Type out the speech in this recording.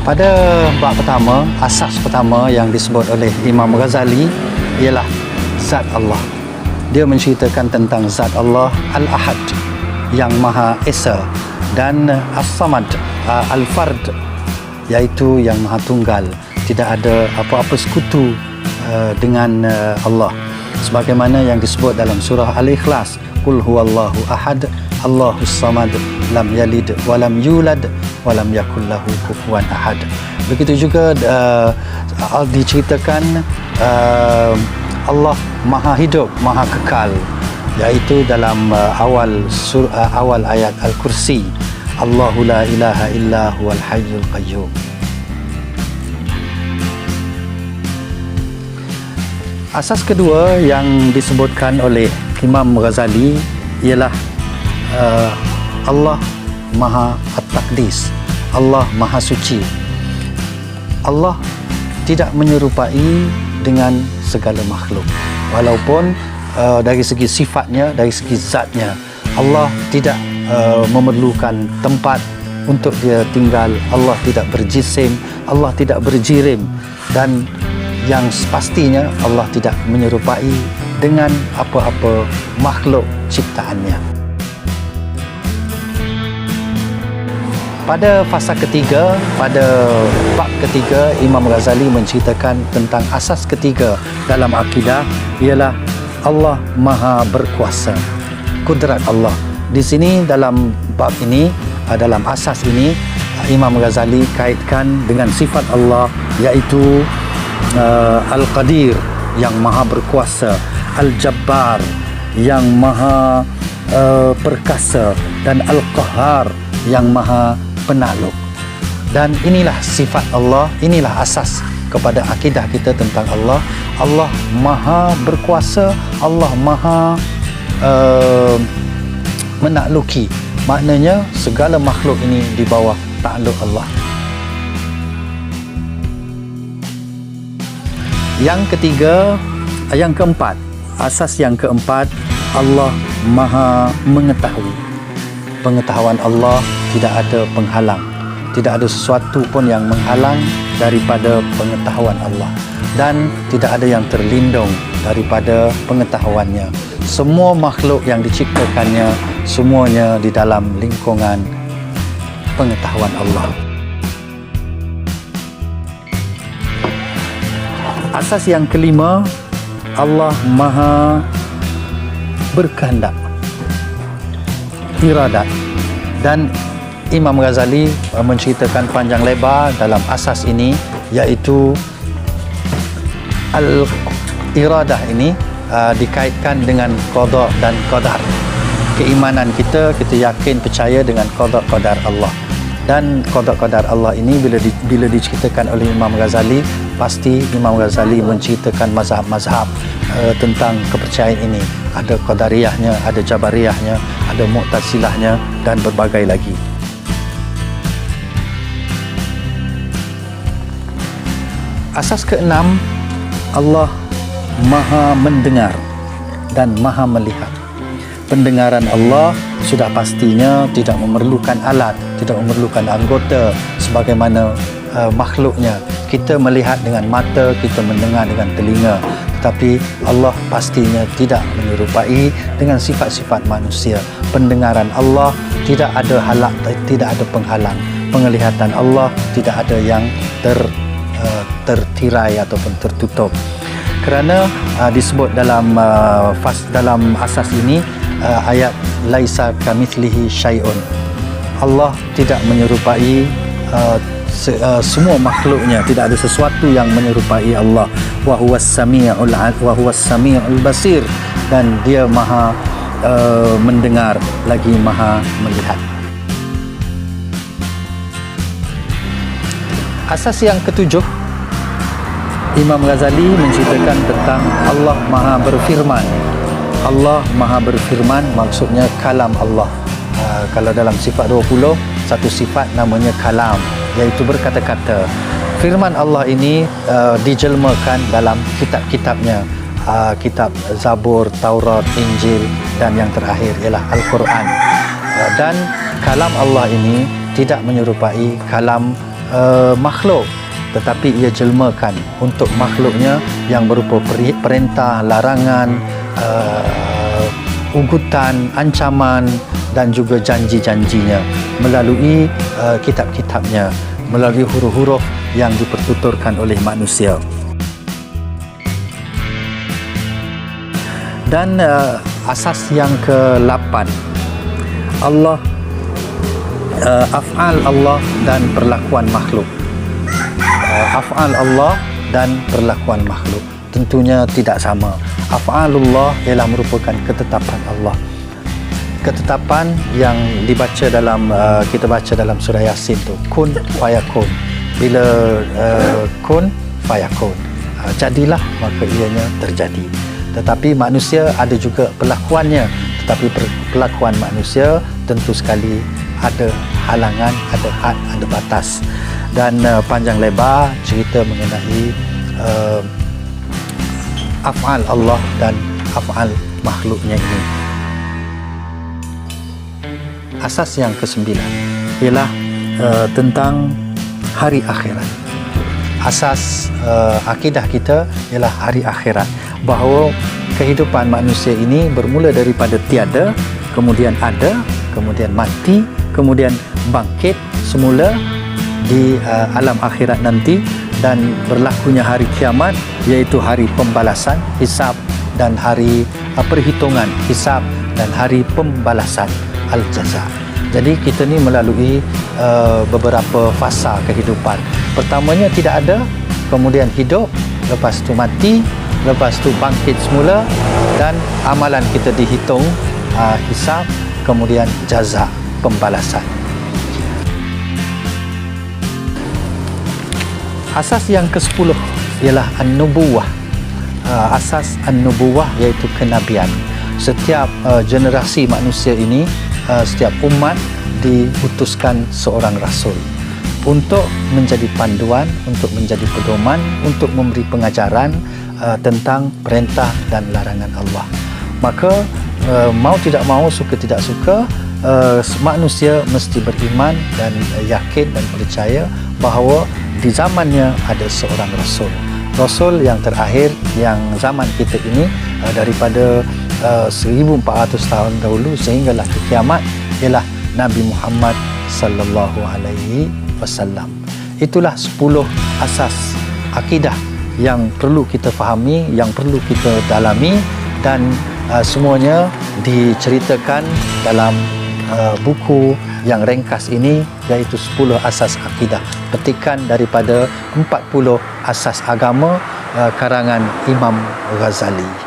Pada bab pertama, asas pertama yang disebut oleh Imam Ghazali ialah zat Allah. Dia menceritakan tentang zat Allah Al-Ahad yang Maha Esa dan As-Samad Al-Fard iaitu yang Maha Tunggal. Tidak ada apa-apa sekutu dengan Allah. Sebagaimana yang disebut dalam surah Al-Ikhlas, Qul huwallahu ahad, Allahus samad, lam yalid walam yulad walam yakul lahu kufuwan ahad. Begitu juga diceritakan Allah Maha Hidup, Maha Kekal, iaitu dalam awal ayat Al-Kursi, Allahu la ilaha illa huwal hayyul qayyum. Asas kedua yang disebutkan oleh Imam Ghazali ialah Allah Maha At-Taqdis, Allah Maha Suci. Allah tidak menyerupai dengan segala makhluk. Walaupun dari segi sifatnya, dari segi zatnya, Allah tidak memerlukan tempat untuk dia tinggal. Allah tidak berjisim, Allah tidak berjirim, dan yang pastinya Allah tidak menyerupai dengan apa-apa makhluk ciptaannya. Pada fasa ketiga, pada bab ketiga, Imam Ghazali menceritakan tentang asas ketiga dalam akidah, ialah Allah Maha Berkuasa, kudrat Allah. Di sini dalam bab ini, dalam asas ini, Imam Ghazali kaitkan dengan sifat Allah, iaitu Al-Qadir yang Maha Berkuasa, Al-Jabbar yang Maha Perkasa, dan Al-Qahhar yang Maha Penakluk. Dan inilah sifat Allah, inilah asas kepada akidah kita tentang Allah. Allah Maha Berkuasa, Allah Maha menakluki. Maknanya segala makhluk ini di bawah takluk Allah. Yang ketiga, yang keempat, asas yang keempat, Allah Maha Mengetahui. Pengetahuan Allah tidak ada penghalang. Tidak ada sesuatu pun yang menghalang daripada pengetahuan Allah. Dan tidak ada yang terlindung daripada pengetahuannya. Semua makhluk yang diciptakannya, semuanya di dalam lingkungan pengetahuan Allah. Asas yang kelima, Allah Maha Berkehendak, iradat. Dan Imam Ghazali menceritakan panjang lebar dalam asas ini, iaitu al-iradah ini dikaitkan dengan qada dan qadar. Keimanan kita yakin percaya dengan qada qadar Allah. Dan qada qadar Allah ini bila diceritakan oleh Imam Ghazali, pasti Imam Ghazali menceritakan mazhab-mazhab tentang kepercayaan ini. Ada qadariyahnya, ada jabariyahnya, ada mu'tazilahnya, dan berbagai lagi. Asas keenam, Allah Maha Mendengar dan Maha Melihat. Pendengaran Allah sudah pastinya tidak memerlukan alat, tidak memerlukan anggota sebagaimana makhluknya. Kita melihat dengan mata, kita mendengar dengan telinga, tetapi Allah pastinya tidak menyerupai dengan sifat-sifat manusia. Pendengaran Allah tidak ada halak, tidak ada penghalang. Penglihatan Allah tidak ada yang tertirai ataupun tertutup. Kerana disebut dalam asas ini, ayat laisa kamitslihi syai'un. Allah tidak menyerupai semua makhluknya, tidak ada sesuatu yang menyerupai Allah. Wa huwas samiul basir, dan dia Maha mendengar lagi Maha melihat. Asas yang ketujuh, Imam Ghazali menceritakan tentang Allah Maha Berfirman. Allah Maha Berfirman maksudnya kalam Allah. Kalau dalam sifat 20, satu sifat namanya kalam, iaitu berkata-kata. Firman Allah ini dijelmakan dalam kitab-kitabnya, kitab Zabur, Taurat, Injil, dan yang terakhir ialah Al-Quran. Dan kalam Allah ini tidak menyerupai kalam makhluk, tetapi ia jelmakan untuk makhluknya yang berupa perintah, larangan, ugutan, ancaman dan juga janji-janjinya melalui kitab-kitabnya, melalui huruf-huruf yang dipertuturkan oleh manusia. Dan asas yang ke-8, Allah, af'al Allah dan perlakuan makhluk. Af'al Allah dan perlakuan makhluk tentunya tidak sama. Af'alullah ialah merupakan ketetapan Allah. Ketetapan yang dibaca dalam kita baca dalam surah Yasin tu, kun fayakun. Bila kun fayakun, jadilah maka ianya terjadi. Tetapi manusia ada juga perlakuannya, tetapi perlakuan manusia tentu sekali ada halangan, ada had, ada batas. Dan panjang lebar cerita mengenai af'al Allah dan af'al makhluknya ini. Asas yang ke-9 ialah tentang hari akhirat. Asas akidah kita ialah hari akhirat, bahawa kehidupan manusia ini bermula daripada tiada, kemudian ada, kemudian mati, kemudian bangkit semula di alam akhirat nanti, dan berlakunya hari kiamat, iaitu hari pembalasan, hisab, dan hari perhitungan, hisab, dan hari pembalasan, al-jaza. Jadi kita ni melalui beberapa fasa kehidupan. Pertamanya tidak ada, kemudian hidup, lepas tu mati, lepas tu bangkit semula, dan amalan kita dihitung, hisab, kemudian jaza, pembalasan. Asas yang ke-10 ialah an-nubuwah. Asas an-nubuwah iaitu kenabian. Setiap generasi manusia ini, setiap umat diutuskan seorang rasul untuk menjadi panduan, untuk menjadi pedoman, untuk memberi pengajaran tentang perintah dan larangan Allah. Maka mau tidak mau, suka tidak suka, manusia mesti beriman dan yakin dan percaya bahawa di zamannya ada seorang rasul. Rasul yang terakhir, yang zaman kita ini daripada 1400 tahun dahulu sehinggalah ke kiamat, ialah Nabi Muhammad sallallahu alaihi wasallam. Itulah 10 asas akidah yang perlu kita fahami, yang perlu kita dalami, dan semuanya diceritakan dalam buku yang ringkas ini, iaitu 10 asas akidah, petikan daripada 40 asas agama karangan Imam Ghazali.